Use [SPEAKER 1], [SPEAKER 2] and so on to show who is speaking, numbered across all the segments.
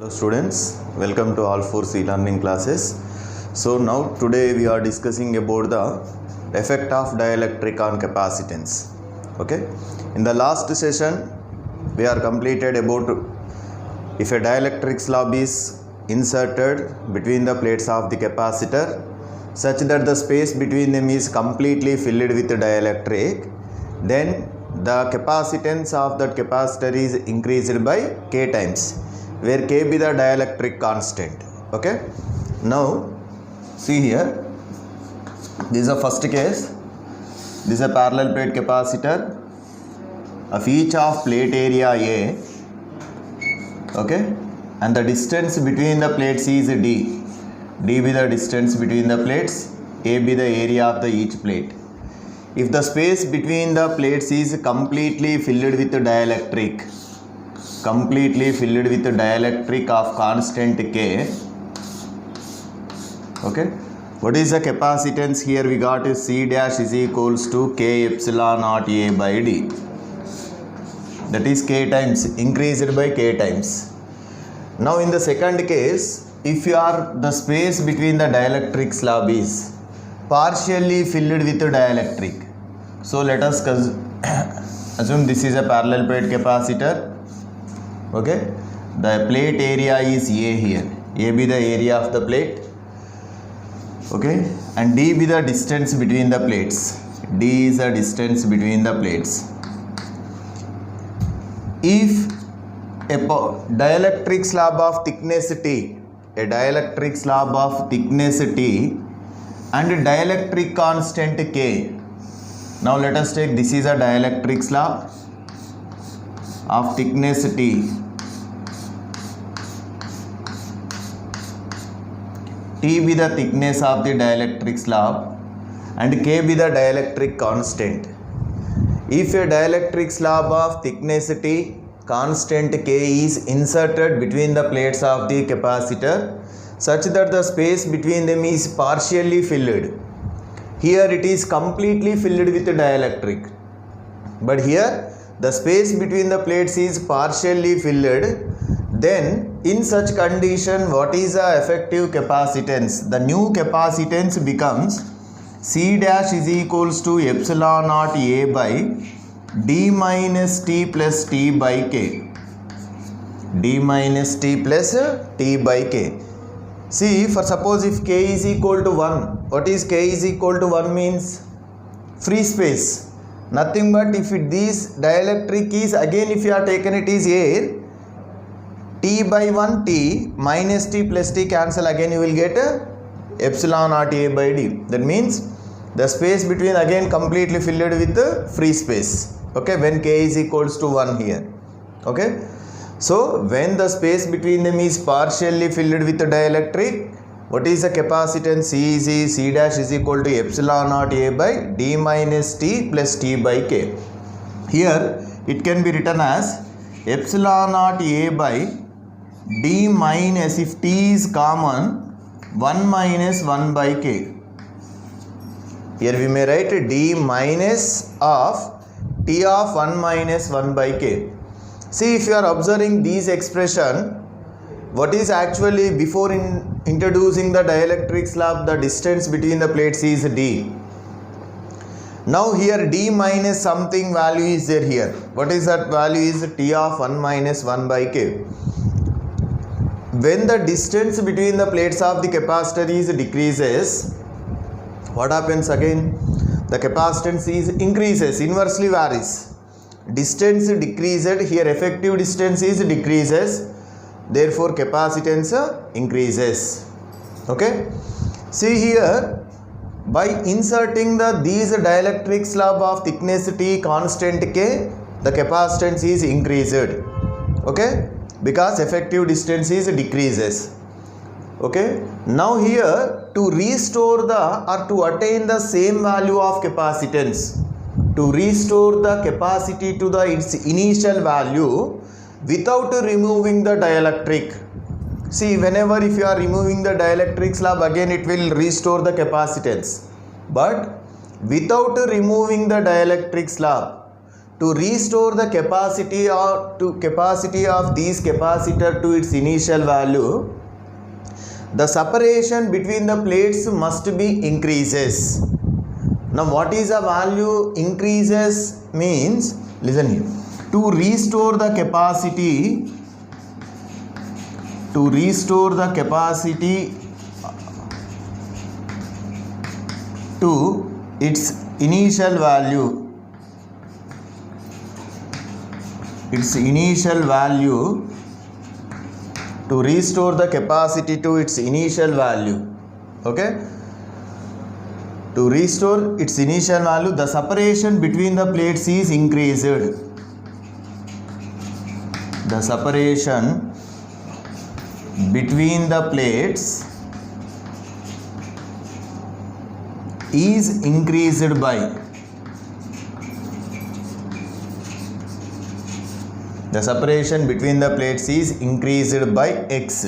[SPEAKER 1] Hello students, welcome to all 4C learning classes. So now today we are discussing about the effect of dielectric on capacitance. Okay, in the last session we are completed about if a dielectric slab is inserted between the plates of the capacitor such that the space between them is completely filled with dielectric, then the capacitance of that capacitor is increased by k times, where k be the dielectric constant. Okay, now see here, this is a first case. This is a parallel plate capacitor of each of plate area A. Okay, and the distance between the plates is d. D be the distance between the plates, A be the area of the each plate. If the space between the plates is completely filled with dielectric, of constant k, okay, what is the capacitance? Here we got is C dash is equals to k epsilon naught A by d, that is k times, increased by k times. Now in the second case, if the space between the dielectric slab is partially filled with dielectric, so let us assume this is a parallel plate capacitor. Okay, the plate area is A here, A be the area of the plate, okay, and D be the distance between the plates, D is the distance between the plates. If a dielectric slab of thickness T, and dielectric constant K. Now let us take, this is a dielectric slab of thickness T. T be the thickness of the dielectric slab and K be the dielectric constant. If a dielectric slab of thickness T, constant K is inserted between the plates of the capacitor such that the space between them is partially filled. Here it is completely filled with dielectric, but here the space between the plates is partially filled. Then in such condition, what is the effective capacitance? The new capacitance becomes C dash is equals to epsilon naught A by d minus t plus t by k. D minus t plus t by k. See, for suppose if k is equal to 1, what is k is equal to 1 means? Free space. Nothing but if this dielectric is, again if you are taken it is air, t by 1 t minus t plus t cancel, again you will get epsilon naught A by d. That means the space between again completely filled with free space. Okay, when k is equals to 1 here. Okay, so when the space between them is partially filled with dielectric, what is the capacitance? C dash is equal to epsilon naught A by d minus t plus t by k. Here it can be written as epsilon naught A by d minus, if t is common, 1 minus 1 by k. Here we may write d minus of t of 1 minus 1 by k. See, if you are observing this expression, what is actually before introducing the dielectric slab, the distance between the plates is d. Now here d minus something value is there here. What is that value? Is t of 1 minus 1 by k. When the distance between the plates of the capacitor is decreases, what happens again? The capacitance is increases, inversely varies. Distance decreased, here effective distance is decreases, therefore capacitance increases. Okay, see here, by inserting these dielectric slab of thickness T, constant K, the capacitance is increased. Okay, because effective distance is decreases. Okay, now here to restore or to attain the same value of capacitance, to restore the capacity to its initial value without removing the dielectric. See, whenever if you are removing the dielectric slab, again it will restore the capacitance, but without removing the dielectric slab, to restore the capacity of these capacitor to its initial value, the separation between the plates must be increases. Now what is the value increases means, listen here, to restore the capacity to its initial value, to restore the capacity to its initial value. Okay, to restore its initial value, the separation between the plates is increased. The separation between the plates is increased by, the separation between the plates is increased by x.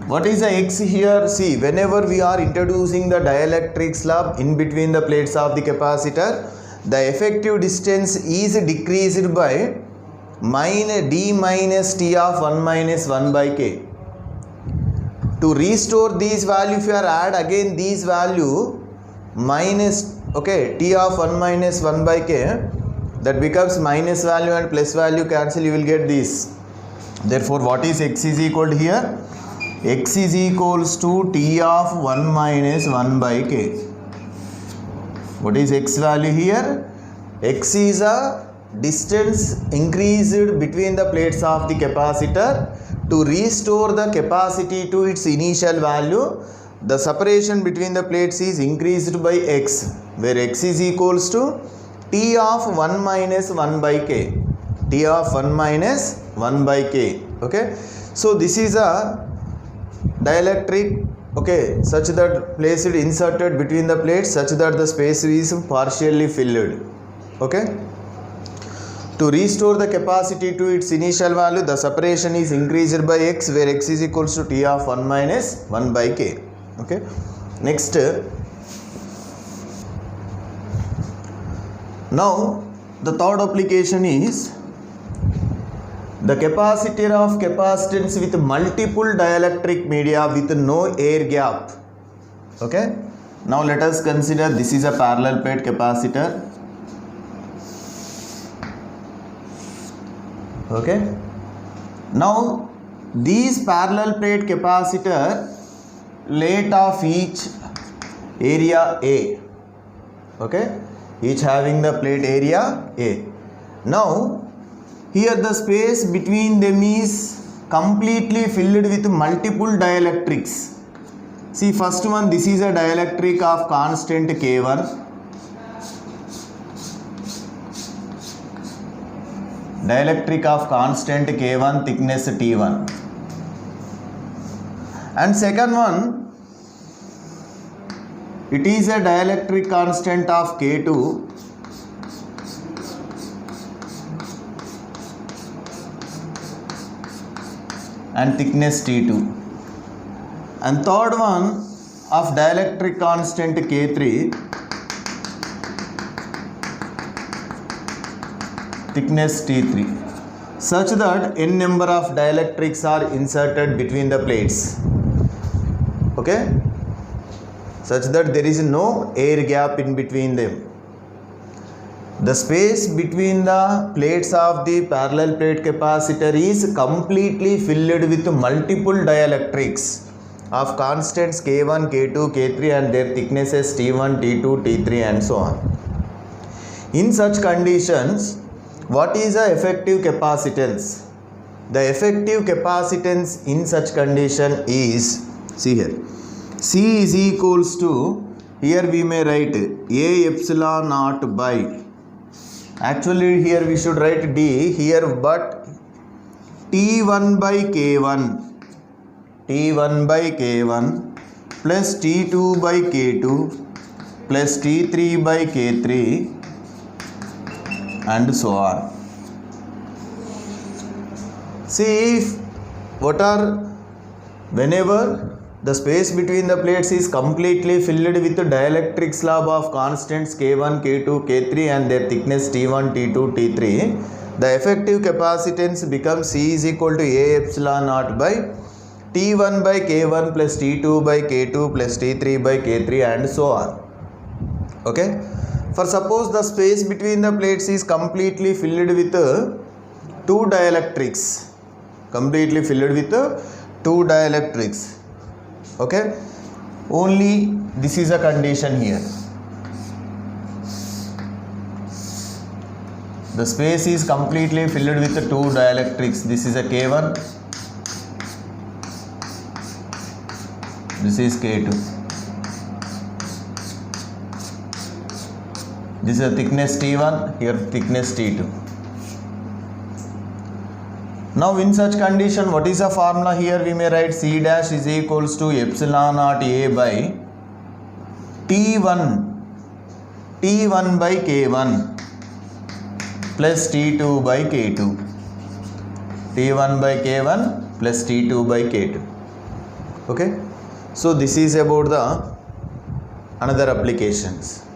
[SPEAKER 1] What is the x here? See, whenever we are introducing the dielectric slab in between the plates of the capacitor, the effective distance is decreased by d minus t of 1 minus 1 by k. To restore these value, if you are add again these value minus, okay, t of 1 minus 1 by k, that becomes minus value and plus value cancel, you will get this. Therefore what is x is equal to here? X is equals to t of 1 minus 1 by k. What is x value here? X is a distance increased between the plates of the capacitor. To restore the capacity to its initial value, the separation between the plates is increased by x, where x is equals to t of 1 minus 1 by k. T of 1 minus 1 by k. Okay, so this is a dielectric, okay, such that placed inserted between the plates such that the space is partially filled. Okay, to restore the capacity to its initial value, the separation is increased by x, where x is equals to t of 1 minus 1 by k. Okay, next, now the third application is the capacitor of capacitance with multiple dielectric media with no air gap. Okay, now let us consider this is a parallel plate capacitor. Okay, now these parallel plate capacitor, plate of each area A. Okay, each having the plate area A. Now here the space between them is completely filled with multiple dielectrics. See, first one, this is a dielectric of constant K1. Dielectric of constant K1, thickness T1. And second one, it is a dielectric constant of K2. And thickness T2. And third one of dielectric constant K3, thickness T3, such that n number of dielectrics are inserted between the plates. Okay, such that there is no air gap in between them. The space between the plates of the parallel plate capacitor is completely filled with multiple dielectrics of constants K1, K2, K3 and their thicknesses T1, T2, T3 and so on. In such conditions, what is the effective capacitance? The effective capacitance in such condition is, see here, C is equals to, here we may write A epsilon naught by, actually here we should write D here, but T1 by K1, T1 by K1 plus T2 by K2 plus T3 by K3 and so on. See, if what are, whenever the space between the plates is completely filled with the dielectric slab of constants K1, K2, K3 and their thickness T1, T2, T3, the effective capacitance becomes C is equal to A epsilon naught by T1 by K1 plus T2 by K2 plus T3 by K3 and so on. Okay. For suppose the space between the plates is completely filled with two dielectrics. Completely filled with two dielectrics. Okay. Only this is a condition here. The space is completely filled with two dielectrics. This is a K1. This is K2. This is a thickness T1, here thickness T2. Now in such condition, what is the formula here? We may write C dash is equals to epsilon naught A by T1 by K1 plus T2 by K2. T1 by K1 plus T2 by K2. Okay. So this is about the another applications.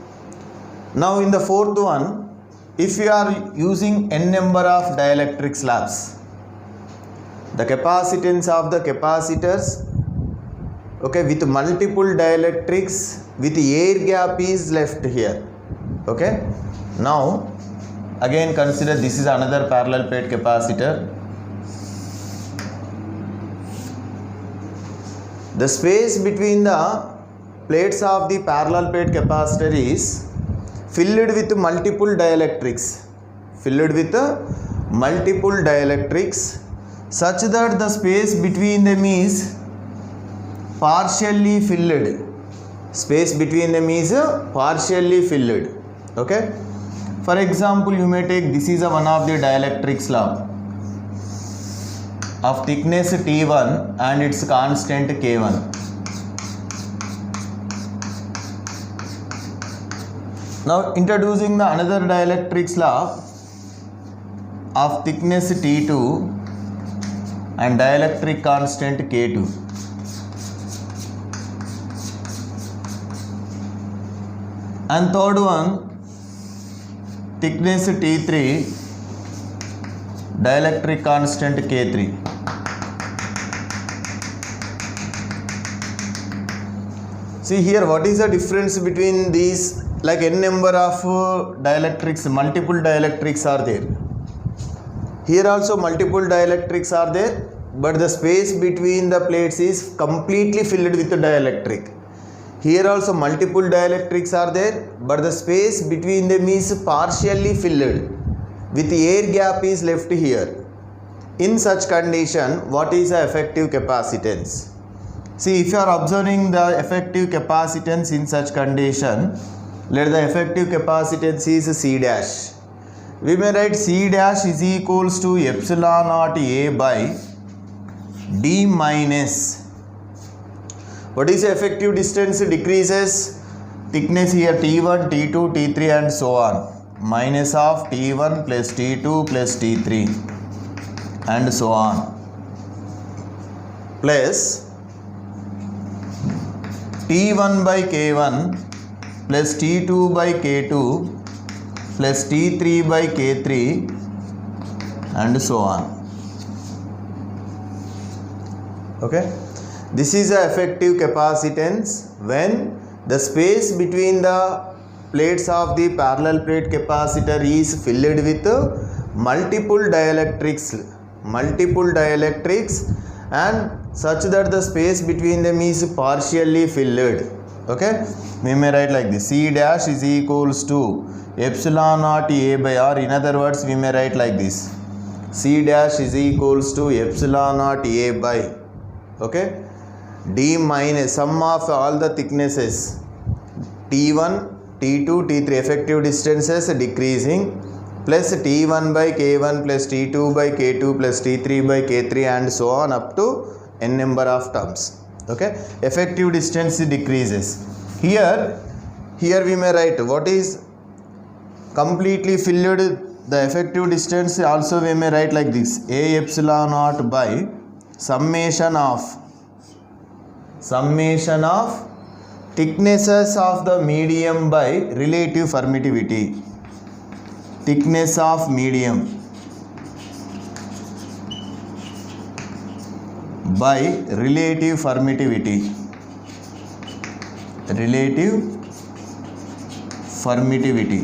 [SPEAKER 1] Now in the fourth one, if you are using n number of dielectric slabs, the capacitance of the capacitors, okay, with multiple dielectrics with air gap is left here. Okay. Now again consider this is another parallel plate capacitor. The space between the plates of the parallel plate capacitor is filled with multiple dielectrics. Filled with multiple dielectrics such that the space between them is partially filled. Space between them is partially filled. Okay. For example, you may take this is one of the dielectric slab of thickness T1 and its constant K1. Now introducing the another dielectric slab of thickness T2 and dielectric constant K2. And third one, thickness T3, dielectric constant K3. See here, what is the difference between these? Like n number of dielectrics, multiple dielectrics are there. Here also multiple dielectrics are there, but the space between the plates is completely filled with the dielectric. Here also multiple dielectrics are there, but the space between them is partially filled with air gap is left here. In such condition, what is the effective capacitance? See, if you are observing the effective capacitance in such condition, let the effective capacitance is C dash. We may write C dash is equals to epsilon naught A by D minus, what is the effective distance decreases? Thickness here T1, T2, T3 and so on. Minus of T1 plus T2 plus T3 and so on. Plus T1 by K1 plus T2 by K2 plus T3 by K3 and so on. Okay. This is the effective capacitance when the space between the plates of the parallel plate capacitor is filled with multiple dielectrics and such that the space between them is partially filled. Okay. We may write like this: C dash is equals to epsilon naught A by R. In other words, we may write like this: C dash is equals to epsilon naught A by, okay, D minus sum of all the thicknesses T1, T2, T3, effective distances decreasing, plus T1 by K1 plus T2 by K2 plus T3 by K3 and so on up to n number of terms. Okay, effective distance decreases. Here we may write what is completely filled, the effective distance also we may write like this: A epsilon naught by summation of summation of thicknesses of the medium by relative permittivity. Thickness of medium by relative permittivity. Relative permittivity.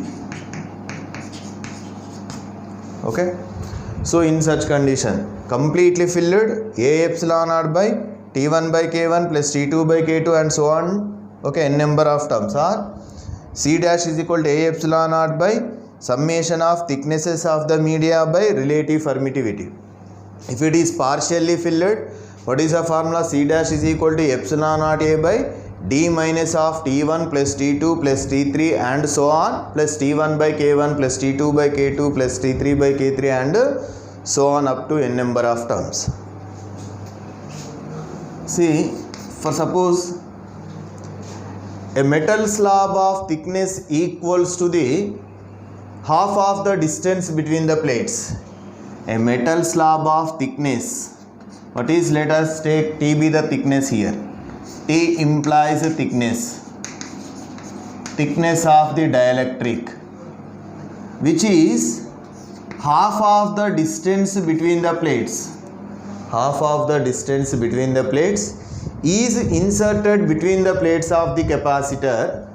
[SPEAKER 1] Okay. So in such condition, completely filled, A epsilon naught by T1 by K1 plus T2 by K2 and so on. Okay, n number of terms are C dash is equal to A epsilon naught by summation of thicknesses of the media by relative permittivity. If it is partially filled, what is the formula? C dash is equal to epsilon naught A by D minus of T1 plus T2 plus T3 and so on, plus T1 by K1 plus T2 by K2 plus T3 by K3 and so on up to n number of terms. See, for suppose a metal slab of thickness equals to the half of the distance between the plates. A metal slab of thickness, what is, let us take T be the thickness here. T implies thickness of the dielectric, which is half of the distance between the plates. Half of the distance between the plates is inserted between the plates of the capacitor.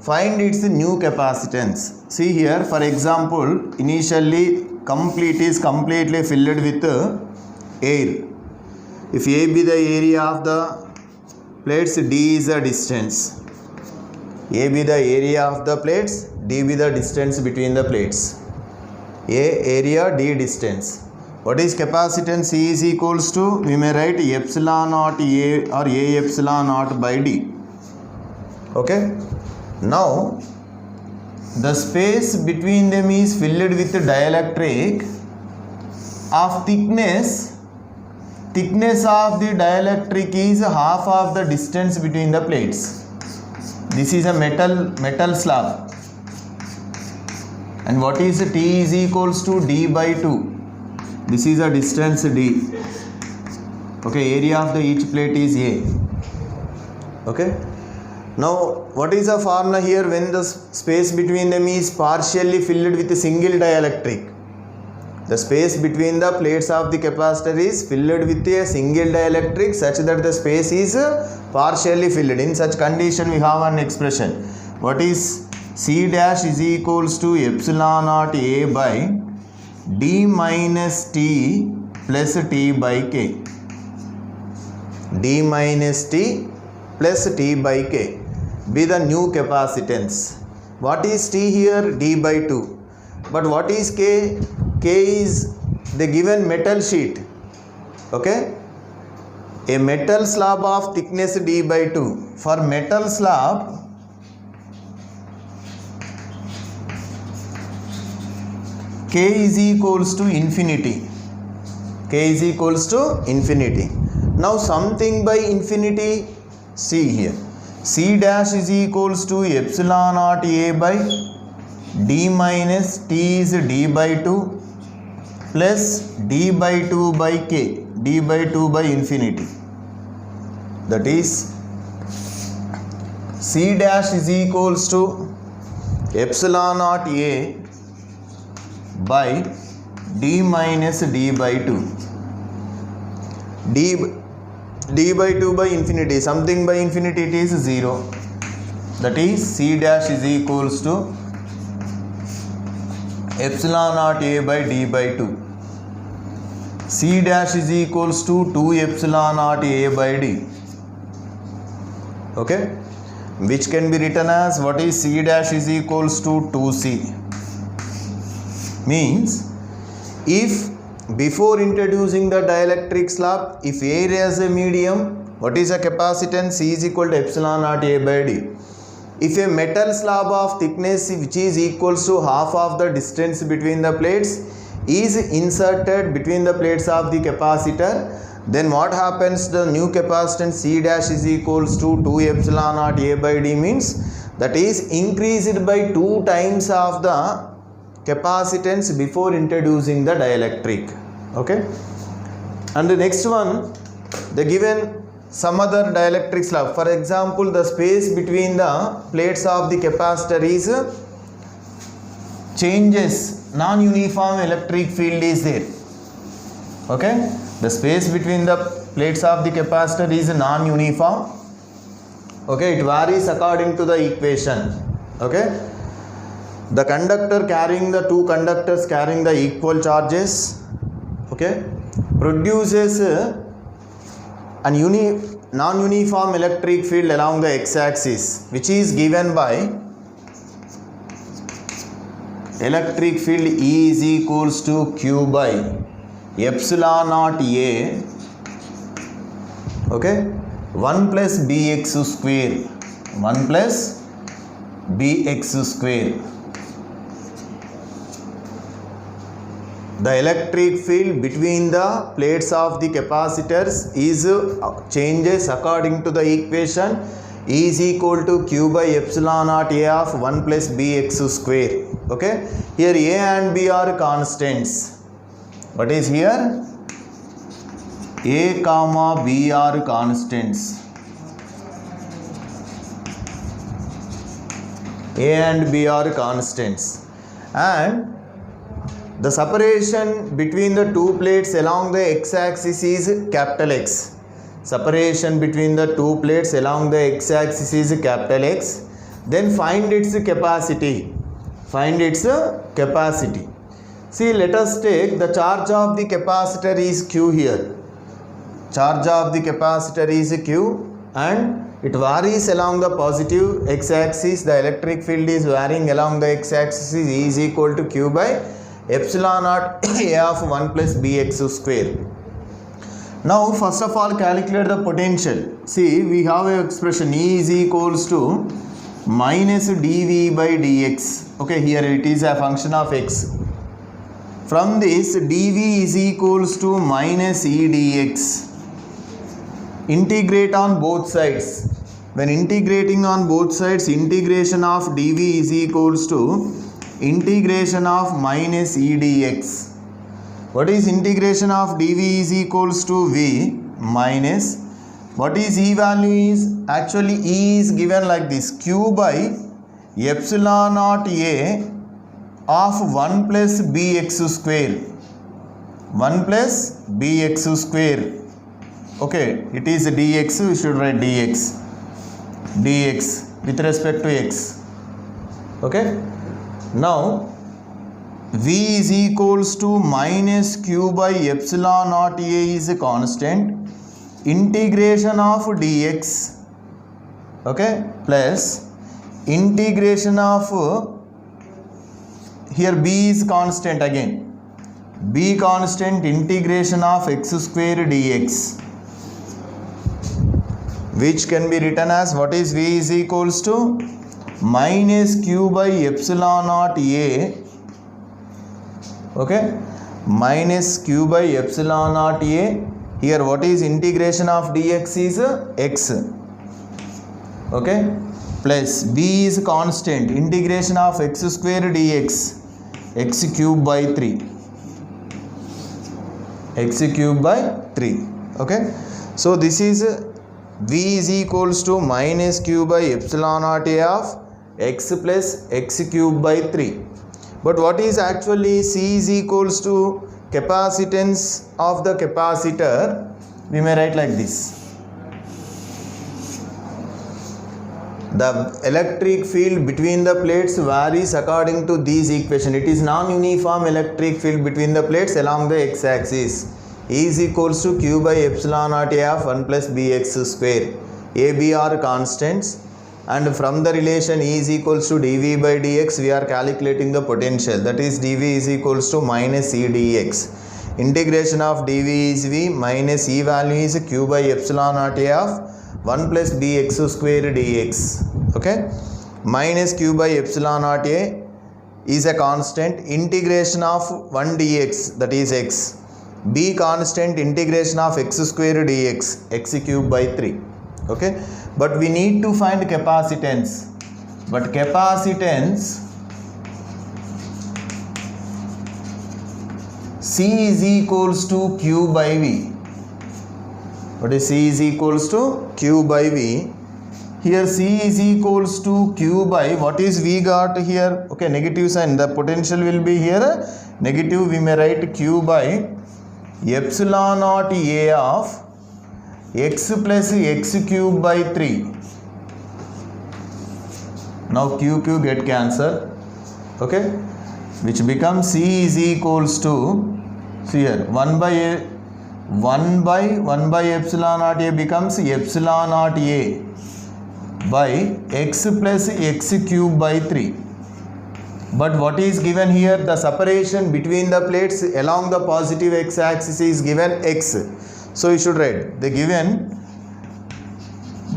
[SPEAKER 1] Find its new capacitance. See here, for example, initially complete is completely filled with air. If A be the area of the plates, D is the distance. A be the area of the plates, D be the distance between the plates. A area, D distance. What is capacitance? C is equals to, we may write epsilon naught A or A epsilon naught by D. Okay. Now, the space between them is filled with dielectric of thickness. Thickness of the dielectric is half of the distance between the plates. This is a metal slab. And what is T is equals to D by 2. This is a distance D. Okay, area of the each plate is A. Okay. Now, what is the formula here when the space between them is partially filled with a single dielectric? The space between the plates of the capacitor is filled with a single dielectric such that the space is partially filled. In such condition, we have an expression. What is C dash is equals to epsilon naught A by D minus T plus T by K. D minus T plus T by K be the new capacitance. What is T here? D by 2. But what is K? K is the given metal sheet. Okay. A metal slab of thickness D by 2. For metal slab, K is equals to infinity. K is equals to infinity. Now something by infinity, see here. C dash is equals to epsilon naught A by D minus T is D by 2 plus D by 2 by K. D by 2 by infinity. That is C dash is equals to epsilon naught A by D minus D by 2. D by 2 by infinity, something by infinity it is 0. That is C dash is equals to epsilon naught A by D by 2. C dash is equals to 2 epsilon naught A by D. Okay. Which can be written as, what is C dash is equals to 2C. Means, if before introducing the dielectric slab, if air as a medium, what is the capacitance? C is equal to epsilon naught A by D. If a metal slab of thickness which is equals to half of the distance between the plates is inserted between the plates of the capacitor, then what happens? The new capacitance C dash is equals to 2 epsilon naught A by D means that is increased by 2 times of the capacitance before introducing the dielectric. Okay. And the next one, the given some other dielectric slab. For example, the space between the plates of the capacitor is changes, non-uniform electric field is there. Okay, the space between the plates of the capacitor is non-uniform. Okay, it varies according to the equation. Okay, the conductor carrying the two conductors carrying the equal charges, okay, produces an non-uniform electric field along the x-axis, which is given by electric field E is equals to Q by epsilon naught A, okay, 1 plus Bx square, 1 plus Bx square. The electric field between the plates of the capacitors is changes according to the equation E is equal to Q by epsilon naught A of 1 plus Bx square. Okay, here A and B are constants. What is here? A comma B are constants. A and B are constants, and the separation between the two plates along the x-axis is capital X. Separation between the two plates along the x-axis is capital X. Then find its capacity. Find its capacity. See, let us take the charge of the capacitor is Q here. Charge of the capacitor is Q, and it varies along the positive x-axis. The electric field is varying along the x-axis. E is equal to Q by epsilon naught A of 1 plus Bx square. Now, first of all, calculate the potential. See, we have an expression E is equals to minus dV by dx. Okay, here it is a function of x. From this, dV is equals to minus E dx. Integrate on both sides. When integrating on both sides, integration of dV is equals to integration of minus E dx. What is integration of dV is equals to V minus, what is E value is, actually E is given like this, Q by epsilon naught A of 1 plus Bx square. 1 plus Bx square. Okay, it is dx, we should write dx. Dx with respect to x. Okay. Now, V is equals to minus Q by epsilon naught A is a constant. Integration of dx, okay, plus integration of, here B is constant again. B constant, integration of x square dx, which can be written as, what is V is equals to minus Q by epsilon naught A, okay, minus Q by epsilon naught A. Here what is integration of dx is x, okay, plus B is constant, integration of x square dx, x cube by 3, x cube by 3, okay. So this is V is equals to minus Q by epsilon naught A of x plus x cube by 3. But what is actually C is equals to capacitance of the capacitor? We may write like this. The electric field between the plates varies according to these equations. It is non-uniform electric field between the plates along the x-axis. E is equals to Q by epsilon naught A of 1 plus Bx square. A, B are constants, and from the relation E is equals to dV by dx, we are calculating the potential. That is, dV is equals to minus E dx. Integration of dV is V minus E value is Q by epsilon naught A of 1 plus Bx square dx. Okay, minus Q by epsilon naught A is a constant. Integration of 1 dx, that is x. B constant, integration of x square dx, x cube by 3. Okay, but we need to find capacitance. But capacitance C is equals to Q by V. What is C is equals to Q by V. Here C is equals to Q by, what is V got here? Okay, negative sign, the potential will be here negative. We may write Q by epsilon naught A of x plus x cube by 3. Now Q get cancelled. Okay, which becomes C is equals to, see here, 1 by epsilon naught A becomes epsilon naught A by x plus x cube by 3. But what is given here? The separation between the plates along the positive x axis is given x. So you should write the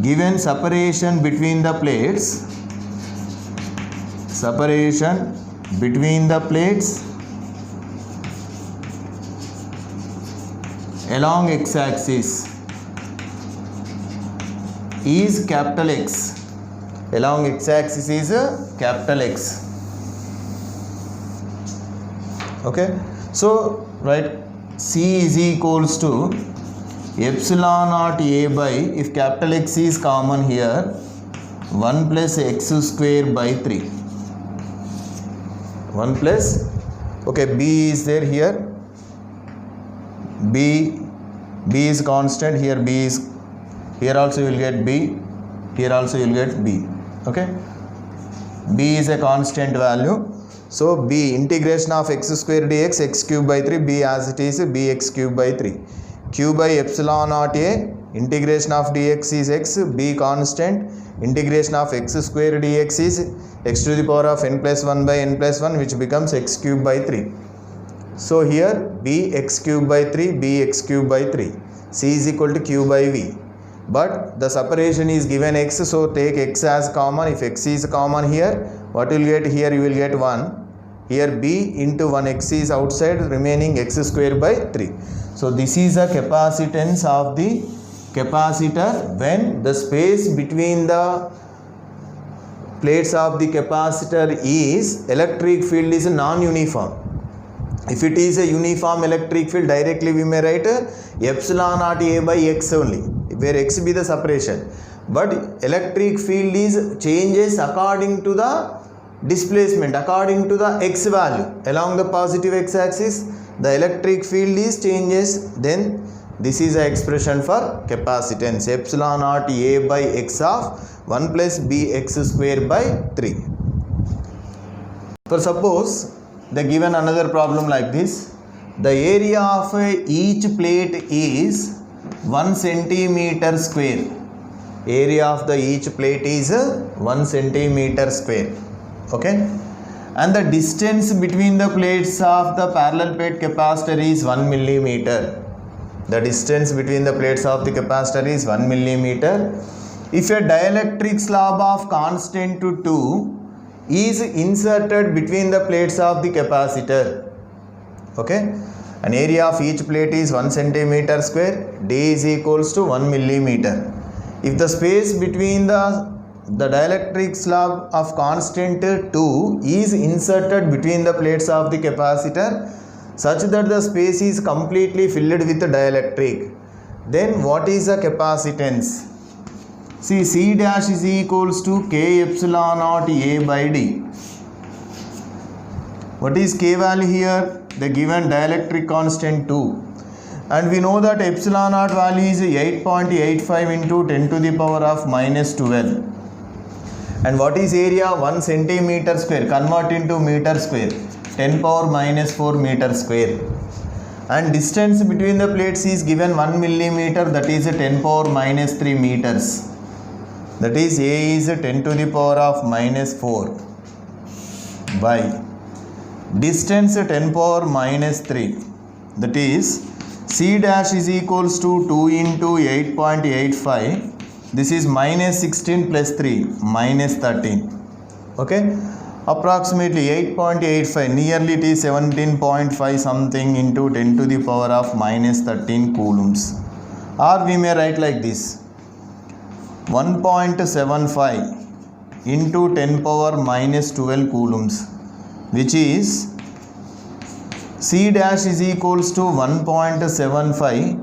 [SPEAKER 1] given separation between the plates, along x axis is capital X. Along x axis is capital X. Okay, so write C is equals to epsilon naught A by, if capital X is common here, 1 plus x square by 3. 1 plus, okay, B is there here. B is constant here. B is here, also you will get B, here also you will get B. Okay, B is a constant value. So B, integration of x square dx, x cube by 3, B as it is, bx cube by 3. Q by epsilon naught A, integration of dx is x, B constant, integration of x square dx is x to the power of n plus 1 by n plus 1, which becomes x cube by 3. So here B x cube by 3, B x cube by 3. C is equal to Q by V. But the separation is given x, so take x as common. If x is common here, what you will get here? You will get 1. Here B into 1, x is outside, remaining x square by 3. So this is a capacitance of the capacitor when the space between the plates of the capacitor is, electric field is non-uniform. If it is a uniform electric field, directly we may write epsilon naught A by x only, where x be the separation. But electric field is changes according to the displacement, according to the x value along the positive x axis. The electric field is changes. Then this is an expression for capacitance, epsilon naught A by x of 1 plus bx square by 3. For suppose they given another problem like this. The area of each plate is 1 centimeter square. Area of the each plate is 1 centimeter square. Okay, and the distance between the plates of the parallel plate capacitor is 1 millimeter. The distance between the plates of the capacitor is 1 millimeter. If a dielectric slab of constant to 2 is inserted between the plates of the capacitor, okay, an area of each plate is 1 centimeter square, D is equals to 1 millimeter. If the space between the dielectric slab of constant 2 is inserted between the plates of the capacitor such that the space is completely filled with dielectric, then what is the capacitance? See, C dash is equals to K epsilon naught A by D. What is K value here? The given dielectric constant 2. And we know that epsilon naught value is 8.85 into 10 to the power of minus 12. And what is area? 1 centimeter square. Convert into meter square. 10 power minus 4 meter square. And distance between the plates is given 1 millimeter, that is 10 power minus 3 meters. That is A is 10 to the power of minus 4 by distance 10 power minus 3. That is C dash is equals to 2 into 8.85. This is minus 16 plus 3, minus 13. Okay, approximately 8.85, nearly it is 17.5 something into 10 to the power of minus 13 coulombs. Or we may write like this, 1.75 into 10 power minus 12 coulombs, which is C dash is equals to 1.75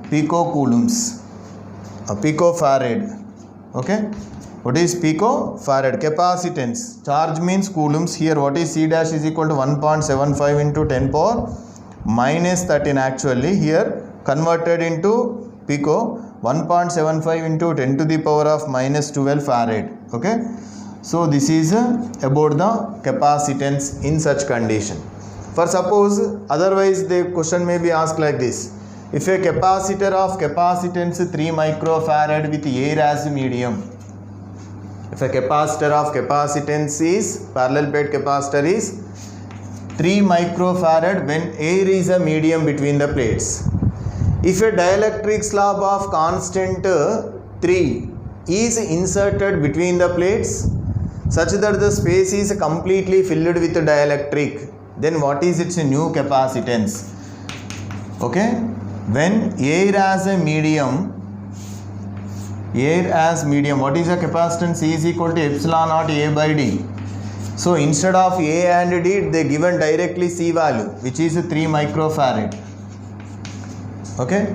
[SPEAKER 1] picocoulombs. picofarad. Okay, what is picofarad? Capacitance, charge means coulombs. Here what is C dash is equal to 1.75 into 10 power minus 13. Actually here converted into pico, 1.75 into 10 to the power of minus 12 farad. Okay, so this is about the capacitance in such condition. For suppose otherwise the question may be asked like this: if a capacitor of capacitance 3 microfarad with air as medium, if a capacitor of capacitance is parallel plate capacitor is 3 microfarad when air is a medium between the plates. If a dielectric slab of constant 3 is inserted between the plates such that the space is completely filled with dielectric, then what is its new capacitance? Okay, when air as medium, what is the capacitance? C is equal to epsilon naught A by D. So instead of A and D, they given directly C value, which is 3 microfarad. Okay,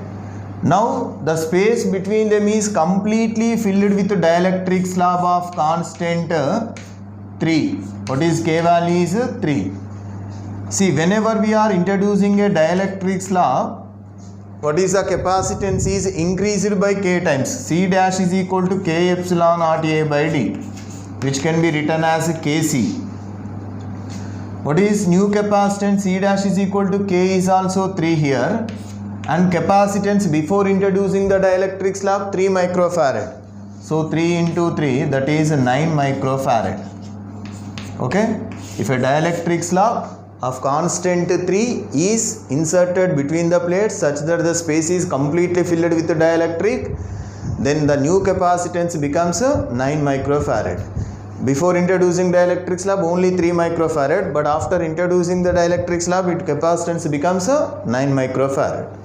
[SPEAKER 1] now the space between them is completely filled with dielectric slab of constant 3. What is K value is 3. See, whenever we are introducing a dielectric slab, what is the capacitance is increased by K times. C dash is equal to K epsilon naught A by D, which can be written as Kc. What is new capacitance? C dash is equal to K is also 3 here, and capacitance before introducing the dielectric slab 3 microfarad. So 3 into 3, that is 9 microfarad. Okay, if a dielectric slab of constant 3 is inserted between the plates such that the space is completely filled with dielectric, then the new capacitance becomes 9 microfarad. Before introducing dielectric slab only 3 microfarad, but after introducing the dielectric slab its capacitance becomes 9 microfarad.